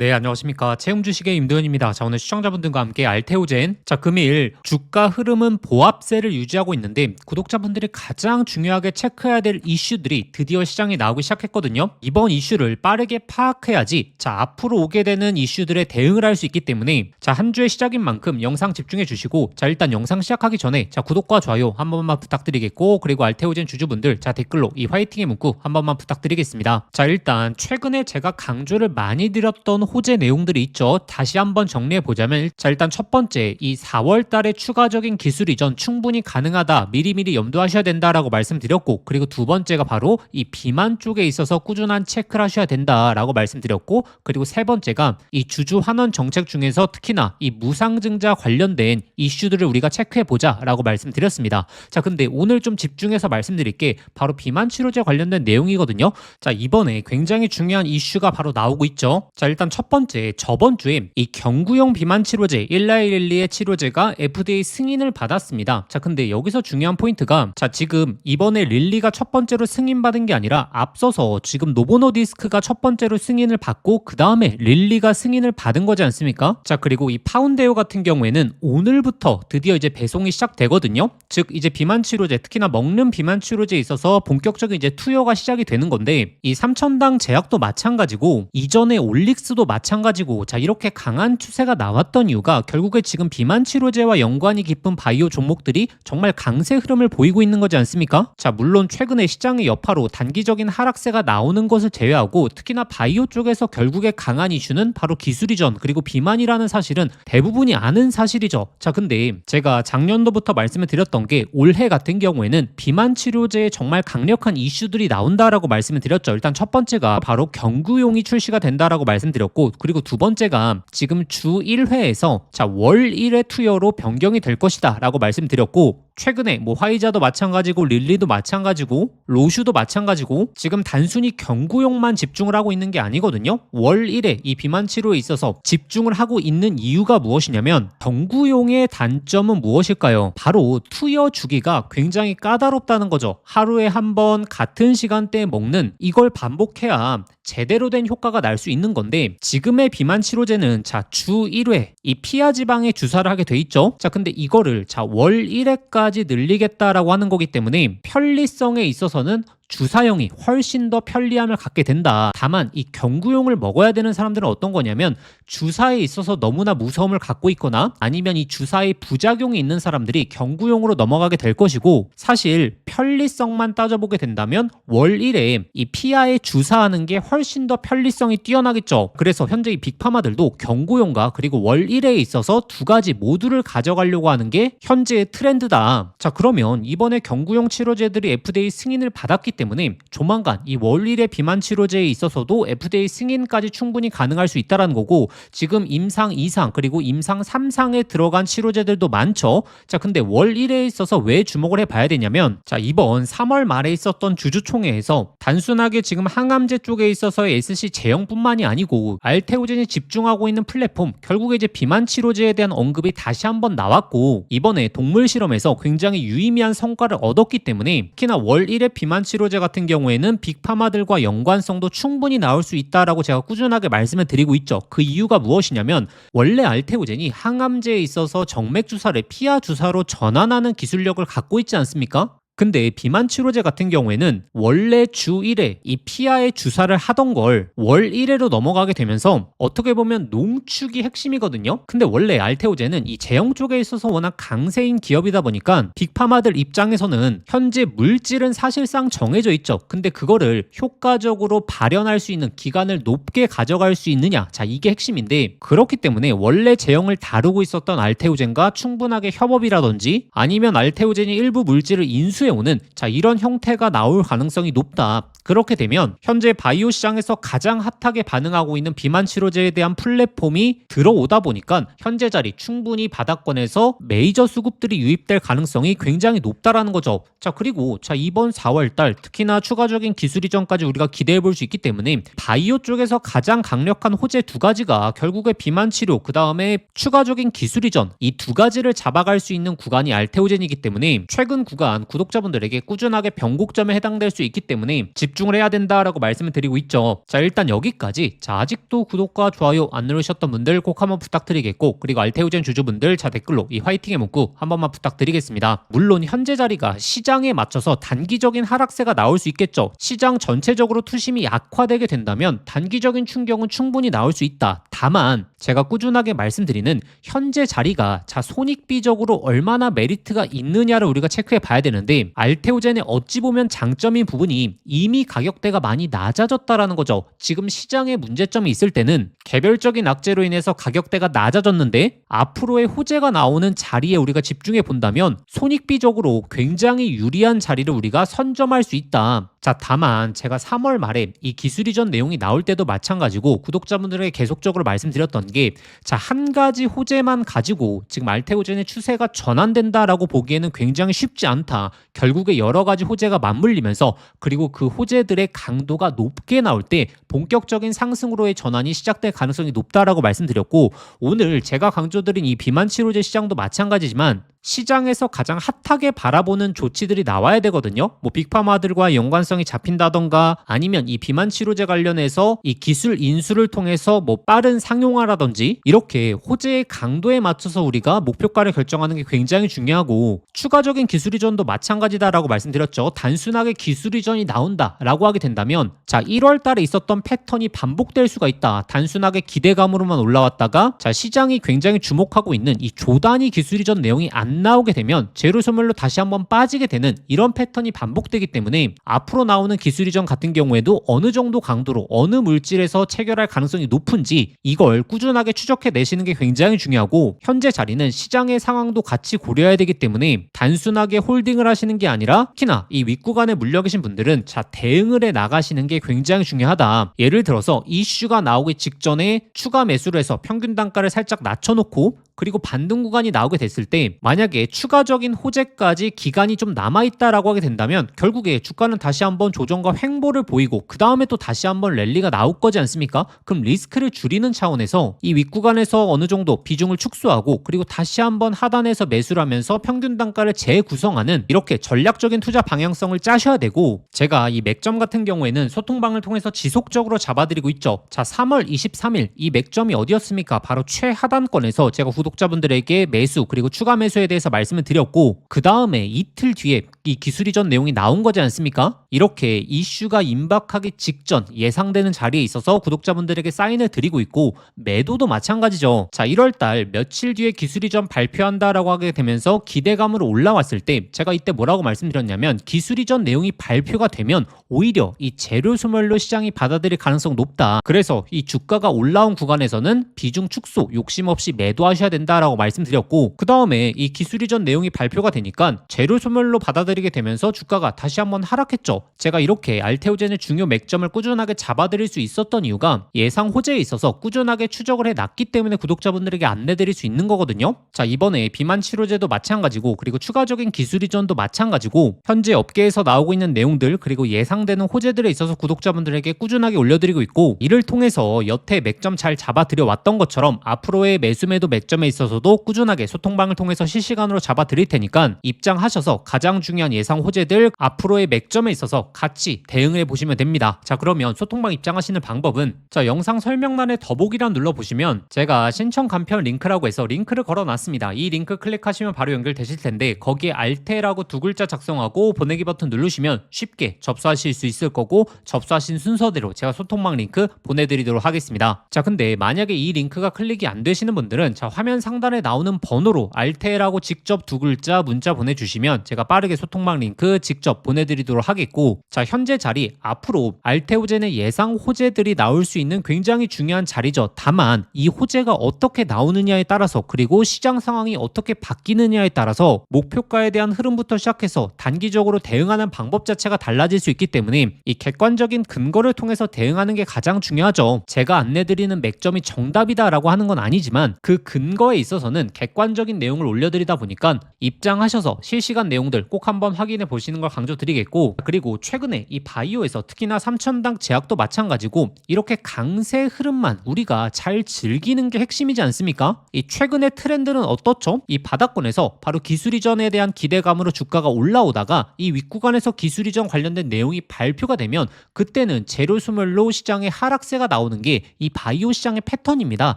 네, 안녕하십니까. 채움 주식의 임도현입니다. 자, 오늘 시청자분들과 함께 알테오젠. 자, 금일 주가 흐름은 보합세를 유지하고 있는데 구독자분들이 가장 중요하게 체크해야 될 이슈들이 드디어 시장에 나오기 시작했거든요. 이번 이슈를 빠르게 파악해야지 자, 앞으로 오게 되는 이슈들에 대응을 할 수 있기 때문에 자, 한 주의 시작인 만큼 영상 집중해 주시고 자, 일단 영상 시작하기 전에 자, 구독과 좋아요 한 번만 부탁드리겠고 그리고 알테오젠 주주분들 자, 댓글로 이 화이팅의 문구 한 번만 부탁드리겠습니다. 자, 일단 최근에 제가 강조를 많이 드렸던 호재 내용들이 있죠. 다시 한번 정리해 보자면 자, 일단 첫 번째 이 4월 달에 추가적인 기술 이전 충분히 가능하다. 미리미리 염두하셔야 된다라고 말씀드렸고 그리고 두 번째가 바로 이 비만 쪽에 있어서 꾸준한 체크를 하셔야 된다라고 말씀드렸고 그리고 세 번째가 이 주주 환원 정책 중에서 특히나 이 무상증자 관련된 이슈들을 우리가 체크해 보자라고 말씀드렸습니다. 자, 근데 오늘 좀 집중해서 말씀드릴 게 바로 비만 치료제 관련된 내용이거든요. 자, 이번에 굉장히 중요한 이슈가 바로 나오고 있죠. 자, 일단 첫 번째, 저번 주에 이 경구용 비만 치료제 19112의 치료제가 FDA 승인을 받았습니다. 자, 근데 여기서 중요한 포인트가 자, 지금 이번에 릴리가 첫 번째로 승인받은 게 아니라 앞서서 지금 노보노디스크가 첫 번째로 승인을 받고 그 다음에 릴리가 승인을 받은 거지 않습니까? 자, 그리고 이 파운데오 같은 경우에는 오늘부터 드디어 이제 배송이 시작되거든요. 즉 이제 비만 치료제, 특히나 먹는 비만 치료제에 있어서 본격적인 이제 투여가 시작이 되는 건데 이 3,000당 제약도 마찬가지고 이전에 올릭스도 마찬가지고 자, 이렇게 강한 추세가 나왔던 이유가 결국에 지금 비만 치료제와 연관이 깊은 바이오 종목들이 정말 강세 흐름을 보이고 있는 거지 않습니까? 자, 물론 최근에 시장의 여파로 단기적인 하락세가 나오는 것을 제외하고 특히나 바이오 쪽에서 결국에 강한 이슈는 바로 기술 이전 그리고 비만이라는 사실은 대부분이 아는 사실이죠. 자, 근데 제가 작년도부터 말씀을 드렸던 게 올해 같은 경우에는 비만 치료제에 정말 강력한 이슈들이 나온다라고 말씀을 드렸죠. 일단 첫 번째가 바로 경구용이 출시가 된다라고 말씀드렸고 그리고 두 번째가 지금 주 1회에서 자, 월 1회 투여로 변경이 될 것이다 라고 말씀드렸고 최근에 뭐 화이자도 마찬가지고 릴리도 마찬가지고 로슈도 마찬가지고 지금 단순히 경구용만 집중을 하고 있는 게 아니거든요. 월 1회 이 비만 치료에 있어서 집중을 하고 있는 이유가 무엇이냐면 경구용의 단점은 무엇일까요? 바로 투여 주기가 굉장히 까다롭다는 거죠. 하루에 한 번 같은 시간대에 먹는 이걸 반복해야 제대로 된 효과가 날 수 있는 건데 지금의 비만 치료제는 자, 주 1회 이 피하 지방에 주사를 하게 돼 있죠. 자, 근데 이거를 자, 월 1회까지 늘리겠다라고 하는 거기 때문에 편리성에 있어서는 주사형이 훨씬 더 편리함을 갖게 된다. 다만 이 경구용을 먹어야 되는 사람들은 어떤 거냐면 주사에 있어서 너무나 무서움을 갖고 있거나 아니면 이 주사에 부작용이 있는 사람들이 경구용으로 넘어가게 될 것이고 사실 편리성만 따져보게 된다면 월 1회 이 피하에 주사하는 게 훨씬 더 편리성이 뛰어나겠죠. 그래서 현재 이 빅파마들도 경구용과 그리고 월 1회에 있어서 두 가지 모두를 가져가려고 하는 게 현재의 트렌드다. 자, 그러면 이번에 경구용 치료제들이 FDA 승인을 받았기 때문에 조만간 이 월 1회 비만 치료제에 있어서도 FDA 승인까지 충분히 가능할 수 있다는 거고 지금 임상 2상 그리고 임상 3상에 들어간 치료제들도 많죠. 자, 근데 월 1회에 있어서 왜 주목을 해봐야 되냐면 자, 이번 3월 말에 있었던 주주총회에서 단순하게 지금 항암제 쪽에 있어서의 SC 제형뿐만이 아니고 알테오젠이 집중하고 있는 플랫폼 결국에 이제 비만 치료제에 대한 언급이 다시 한번 나왔고 이번에 동물 실험에서 굉장히 유의미한 성과를 얻었기 때문에 특히나 월 1회 비만 치료제 같은 경우에는 빅파마들과 연관성도 충분히 나올 수 있다라고 제가 꾸준하게 말씀을 드리고 있죠. 그 이유가 무엇이냐면 원래 알테오젠이 항암제에 있어서 정맥 주사를 피하 주사로 전환하는 기술력을 갖고 있지 않습니까? 근데 비만 치료제 같은 경우에는 원래 주 1회 이 피하에 주사를 하던 걸 월 1회로 넘어가게 되면서 어떻게 보면 농축이 핵심이거든요. 근데 원래 알테오젠은 이 제형 쪽에 있어서 워낙 강세인 기업이다 보니까 빅파마들 입장에서는 현재 물질은 사실상 정해져 있죠. 근데 그거를 효과적으로 발현할 수 있는 기간을 높게 가져갈 수 있느냐, 자, 이게 핵심인데 그렇기 때문에 원래 제형을 다루고 있었던 알테오젠과 충분하게 협업이라든지 아니면 알테오젠이 일부 물질을 인수해 오는 자, 이런 형태가 나올 가능성이 높다. 그렇게 되면 현재 바이오 시장에서 가장 핫하게 반응하고 있는 비만 치료제에 대한 플랫폼이 들어오다 보니까 현재 자리 충분히 바닥권에서 메이저 수급들이 유입될 가능성이 굉장히 높다라는 거죠. 자, 그리고 자, 이번 4월달 특히나 추가적인 기술 이전까지 우리가 기대해 볼 수 있기 때문에 바이오 쪽에서 가장 강력한 호재 두 가지가 결국에 비만 치료 그 다음에 추가적인 기술 이전 이 두 가지를 잡아갈 수 있는 구간이 알테오젠이기 때문에 최근 구간 구독자 구독자분들에게 꾸준하게 변곡점에 해당될 수 있기 때문에 집중을 해야 된다라고 말씀을 드리고 있죠. 자, 일단 여기까지. 자, 아직도 구독과 좋아요 안 누르셨던 분들 꼭 한번 부탁드리겠고, 그리고 알테오젠 주주분들 자 댓글로 이 화이팅의 문구 한 번만 부탁드리겠습니다. 물론 현재 자리가 시장에 맞춰서 단기적인 하락세가 나올 수 있겠죠. 시장 전체적으로 투심이 약화되게 된다면 단기적인 충격은 충분히 나올 수 있다. 다만 제가 꾸준하게 말씀드리는 현재 자리가 자 손익비적으로 얼마나 메리트가 있느냐를 우리가 체크해 봐야 되는데, 알테오젠의 어찌 보면 장점인 부분이 이미 가격대가 많이 낮아졌다라는 거죠. 지금 시장에 문제점이 있을 때는 개별적인 악재로 인해서 가격대가 낮아졌는데 앞으로의 호재가 나오는 자리에 우리가 집중해 본다면 손익비적으로 굉장히 유리한 자리를 우리가 선점할 수 있다. 자, 다만 제가 3월 말에 이 기술 이전 내용이 나올 때도 마찬가지고 구독자분들에게 계속적으로 말씀드렸던 게, 자, 한 가지 호재만 가지고 지금 알테오젠의 추세가 전환된다라고 보기에는 굉장히 쉽지 않다. 결국에 여러 가지 호재가 맞물리면서, 그리고 그 호재들의 강도가 높게 나올 때 본격적인 상승으로의 전환이 시작될 가능성이 높다라고 말씀드렸고, 오늘 제가 강조드린 이 비만 치료제 시장도 마찬가지지만 시장에서 가장 핫하게 바라보는 조치들이 나와야 되거든요. 뭐 빅파마들과의 연관성이 잡힌다던가, 아니면 이 비만 치료제 관련해서 이 기술 인수를 통해서 뭐 빠른 상용화라든지, 이렇게 호재의 강도에 맞춰서 우리가 목표가를 결정하는 게 굉장히 중요하고, 추가적인 기술 이전도 마찬가지다라고 말씀드렸죠. 단순하게 기술 이전이 나온다라고 하게 된다면 자 1월 달에 있었던 패턴이 반복될 수가 있다. 단순하게 기대감으로만 올라왔다가 자 시장이 굉장히 주목하고 있는 이 조단위 기술 이전 내용이 안 나오게 되면 재료 소멸로 다시 한번 빠지게 되는 이런 패턴이 반복되기 때문에, 앞으로 나오는 기술 이전 같은 경우에도 어느 정도 강도로 어느 물질에서 체결할 가능성이 높은지 이걸 꾸준하게 추적해 내시는 게 굉장히 중요하고, 현재 자리는 시장의 상황도 같이 고려해야 되기 때문에 단순하게 홀딩을 하시는 게 아니라 특히나 이 윗구간에 물려 계신 분들은 자 대응을 해 나가시는 게 굉장히 중요하다. 예를 들어서 이슈가 나오기 직전에 추가 매수를 해서 평균 단가를 살짝 낮춰놓고, 그리고 반등 구간이 나오게 됐을 때 만약에 추가적인 호재까지 기간이 좀 남아있다라고 하게 된다면 결국에 주가는 다시 한번 조정과 횡보를 보이고 그 다음에 또 다시 한번 랠리가 나올 거지 않습니까? 그럼 리스크를 줄이는 차원에서 이 윗구간에서 어느 정도 비중을 축소하고, 그리고 다시 한번 하단에서 매수를 하면서 평균 단가를 재구성하는 이렇게 전략적인 투자 방향성을 짜셔야 되고, 제가 이 맥점 같은 경우에는 소통방을 통해서 지속적으로 잡아드리고 있죠. 자 3월 23일 이 맥점이 어디였습니까? 바로 최하단권에서 제가 구독자분들에게 매수 그리고 추가 매수에 대해서 말씀을 드렸고, 그 다음에 이틀 뒤에 이 기술 이전 내용이 나온 거지 않습니까? 이렇게 이슈가 임박하기 직전 예상되는 자리에 있어서 구독자분들에게 사인을 드리고 있고, 매도도 마찬가지죠. 자 1월달 며칠 뒤에 기술 이전 발표한다라고 하게 되면서 기대감으로 올라왔을 때 제가 이때 뭐라고 말씀드렸냐면, 기술 이전 내용이 발표가 되면 오히려 이 재료 소멸로 시장이 받아들일 가능성 높다. 그래서 이 주가가 올라온 구간에서는 비중 축소 욕심 없이 매도하셔야 된다라고 말씀드렸고, 그 다음에 이 기술 이전 내용이 발표가 되니까 재료 소멸로 받아들이게 되면서 주가가 다시 한번 하락했죠. 제가 이렇게 알테오젠의 중요 맥점을 꾸준하게 잡아드릴 수 있었던 이유가 예상 호재에 있어서 꾸준하게 추적을 해놨기 때문에 구독자분들에게 안내드릴 수 있는 거거든요. 자 이번에 비만 치료제도 마찬가지고, 그리고 추가적인 기술 이전도 마찬가지고, 현재 업계에서 나오고 있는 내용들 그리고 예상되는 호재들에 있어서 구독자분들에게 꾸준하게 올려드리고 있고, 이를 통해서 여태 맥점 잘 잡아드려 왔던 것처럼 앞으로의 매수매도 맥점에 있어서도 꾸준하게 소통방을 통해서 실시간으로 잡아드릴 테니까 입장하셔서 가장 중요한 예상 호재들 앞으로의 맥점에 있어서 같이 대응해 보시면 됩니다. 자 그러면 소통방 입장하시는 방법은 자 영상 설명란에 더보기란 눌러보시면 제가 신청 간편 링크라고 해서 링크를 걸어놨습니다. 이 링크 클릭하시면 바로 연결되실 텐데, 거기에 알테라고 두 글자 작성하고 보내기 버튼 누르시면 쉽게 접수하실 수 있을 거고, 접수하신 순서대로 제가 소통방 링크 보내드리도록 하겠습니다. 자 근데 만약에 이 링크가 클릭이 안 되시는 분들은 자 화면 상단에 나오는 번호로 알테라고 직접 두 글자 문자 보내주시면 제가 빠르게 소통방 링크 직접 보내드리도록 하겠고, 자 현재 자리 앞으로 알테오젠의 예상 호재들이 나올 수 있는 굉장히 중요한 자리죠. 다만 이 호재가 어떻게 나오느냐에 따라서, 그리고 시장 상황이 어떻게 바뀌느냐에 따라서 목표가에 대한 흐름부터 시작해서 단기적으로 대응하는 방법 자체가 달라질 수 있기 때문에 이 객관적인 근거를 통해서 대응하는 게 가장 중요하죠. 제가 안내드리는 맥점이 정답이다라고 하는 건 아니지만 그 근거 거에 있어서는 객관적인 내용을 올려드리다 보니까 입장하셔서 실시간 내용들 꼭 한번 확인해 보시는 걸 강조드리겠고, 그리고 최근에 이 바이오에서 특히나 삼천당 제약도 마찬가지고 이렇게 강세 흐름만 우리가 잘 즐기는 게 핵심이지 않습니까? 이 최근의 트렌드는 어떻죠? 이 바닥권에서 바로 기술 이전에 대한 기대감으로 주가가 올라오다가 이 윗구간에서 기술 이전 관련된 내용이 발표가 되면 그때는 재료 소멸로 시장에 하락세가 나오는 게 이 바이오 시장의 패턴입니다.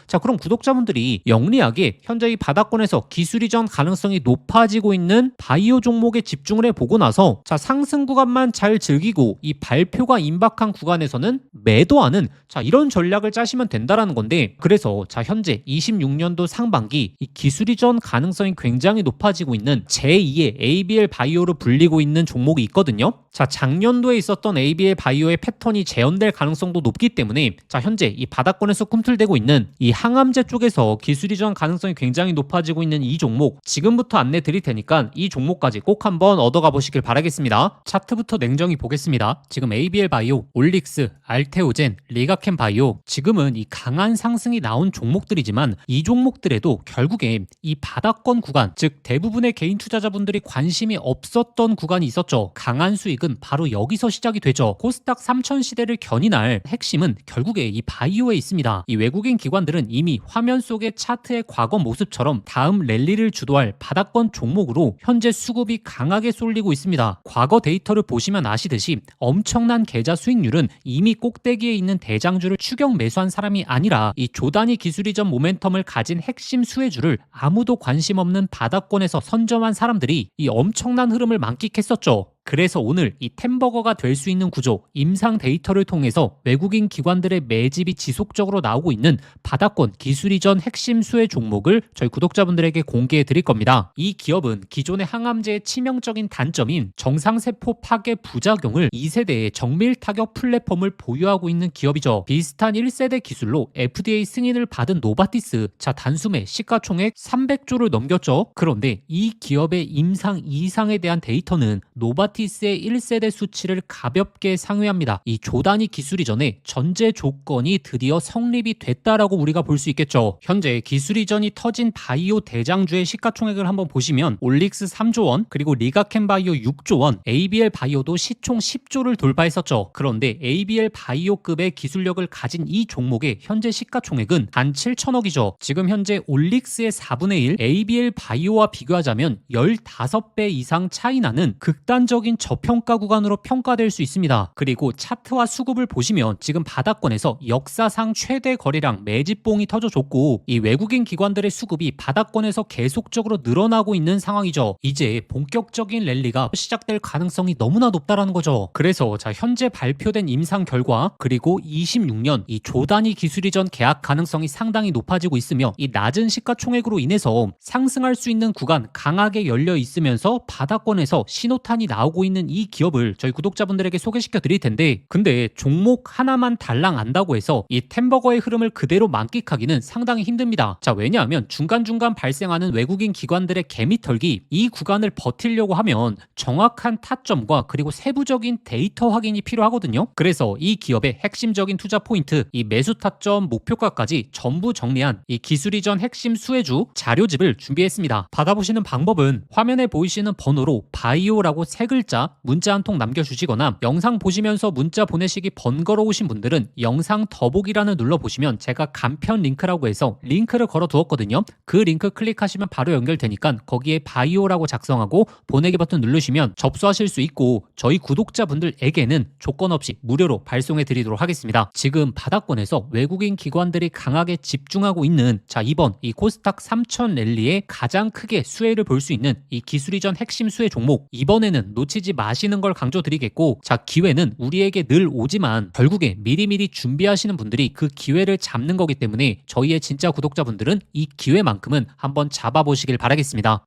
자, 그럼 구독자분들이 영리하게 현재 이 바닥권에서 기술 이전 가능성이 높아지고 있는 바이오 종목에 집중을 해보고 나서 자, 상승 구간만 잘 즐기고 이 발표가 임박한 구간에서는 매도하는 자, 이런 전략을 짜시면 된다라는 건데, 그래서 자, 현재 26년도 상반기 이 기술 이전 가능성이 굉장히 높아지고 있는 제2의 ABL 바이오로 불리고 있는 종목이 있거든요. 자, 작년도에 있었던 ABL 바이오의 패턴이 재현될 가능성도 높기 때문에 자, 현재 이 바닥권에서 꿈틀대고 있는 이 항암제 쪽에서 기술 이전 가능성이 굉장히 높아지고 있는 이 종목 지금부터 안내 드릴 테니까 이 종목까지 꼭 한번 얻어가 보시길 바라겠습니다. 차트부터 냉정히 보겠습니다. 지금 ABL 바이오, 올릭스, 알테오젠, 리가켄 바이오 지금은 이 강한 상승이 나온 종목들이지만 이 종목들에도 결국에 이 바닥권 구간, 즉 대부분의 개인 투자자분들이 관심이 없었던 구간이 있었죠. 강한 수익은 바로 여기서 시작이 되죠. 코스닥 3000 시대를 견인할 핵심은 결국에 이 바이오에 있습니다. 이 외국인 기관들은 이미 화면 속의 차트의 과거 모습처럼 다음 랠리를 주도할 바닥권 종목으로 현재 수급이 강하게 쏠리고 있습니다. 과거 데이터를 보시면 아시듯이 엄청난 계좌 수익률은 이미 꼭대기에 있는 대장주를 추격 매수한 사람이 아니라 이 조단위 기술 이전 모멘텀을 가진 핵심 수혜주를 아무도 관심 없는 바닥권에서 선점한 사람들이 이 엄청난 흐름을 만끽했었죠. 그래서 오늘 이 템버거가 될 수 있는 구조, 임상 데이터를 통해서 외국인 기관들의 매집이 지속적으로 나오고 있는 바닥권 기술 이전 핵심 수혜 종목을 저희 구독자분들에게 공개해 드릴 겁니다. 이 기업은 기존의 항암제의 치명적인 단점인 정상세포 파괴 부작용을 2세대의 정밀 타격 플랫폼을 보유하고 있는 기업이죠. 비슷한 1세대 기술로 FDA 승인을 받은 노바티스, 자, 단숨에 시가총액 300조를 넘겼죠. 그런데 이 기업의 임상 2상에 대한 데이터는 노바티스의 1세대 수치를 가볍게 상회합니다. 이 조단위 기술 이전에 전제 조건이 드디어 성립이 됐다라고 우리가 볼 수 있겠죠. 현재 기술 이전이 터진 바이오 대장주의 시가총액을 한번 보시면 올릭스 3조 원, 그리고 리가켄 바이오 6조 원, ABL 바이오도 시총 10조를 돌파했었죠. 그런데 ABL 바이오급의 기술력을 가진 이 종목의 현재 시가총액은 단 7천억이죠. 지금 현재 올릭스의 4분의 1, ABL 바이오와 비교하자면 15배 이상 차이 나는 극단적인 저평가 구간으로 평가될 수 있습니다. 그리고 차트와 수급을 보시면 지금 바닥권에서 역사상 최대 거래량 매집봉이 터져줬고 이 외국인 기관들의 수급이 바닥권에서 계속적으로 늘어나고 있는 상황이죠. 이제 본격적인 랠리가 시작될 가능성이 너무나 높다라는 거죠. 그래서 자, 현재 발표된 임상 결과 그리고 26년 이 조단위 기술 이전 계약 가능성이 상당히 높아지고 있으며 이 낮은 시가총액으로 인해서 상승할 수 있는 구간 강하게 열려 있으면서 바닥권에서 신호탄이 나오고 있는 이 기업을 저희 구독자분들에게 소개시켜 드릴 텐데, 근데 종목 하나만 달랑 안다고 해서 이 템버거의 흐름을 그대로 만끽하기는 상당히 힘듭니다. 자, 왜냐하면 중간중간 발생하는 외국인 기관들의 개미털기, 이 구간을 버티려고 하면 정확한 타점과 그리고 세부적인 데이터 확인이 필요하거든요. 그래서 이 기업의 핵심적인 투자 포인트, 이 매수 타점, 목표가까지 전부 정리한 이 기술 이전 핵심 수혜주 자료집을 준비했습니다. 받아보시는 방법은 화면에 보이시는 번호로 바이오라고 세 글자 문자 한 통 남겨주시거나, 영상 보시면서 문자 보내시기 번거로우신 분들은 영상 더보기란을 눌러보시면 제가 간편 링크라고 해서 링크를 걸어 두었거든요. 그 링크 클릭하시면 바로 연결되니까 거기에 바이오라고 작성하고 보내기 버튼 누르시면 접수하실 수 있고, 저희 구독자분들에게는 조건 없이 무료로 발송해 드리도록 하겠습니다. 지금 바닥권에서 외국인 기관들이 강하게 집중하고 있는 자, 이번 이 코스닥 3000 랠리에 가장 크게 수혜를 볼 수 있는 이 기술 이전 핵심 수혜 종목, 이번에는 놓치지 마시는 걸 강조드리겠고, 자, 기회는 우리에게 늘 오지만 결국에 미리미리 준비하시는 분들이 그 기회를 잡는 거기 때문에 저희의 진짜 구독자분들은 이 기회만큼은 한번 잡아보시길 바라겠습니다.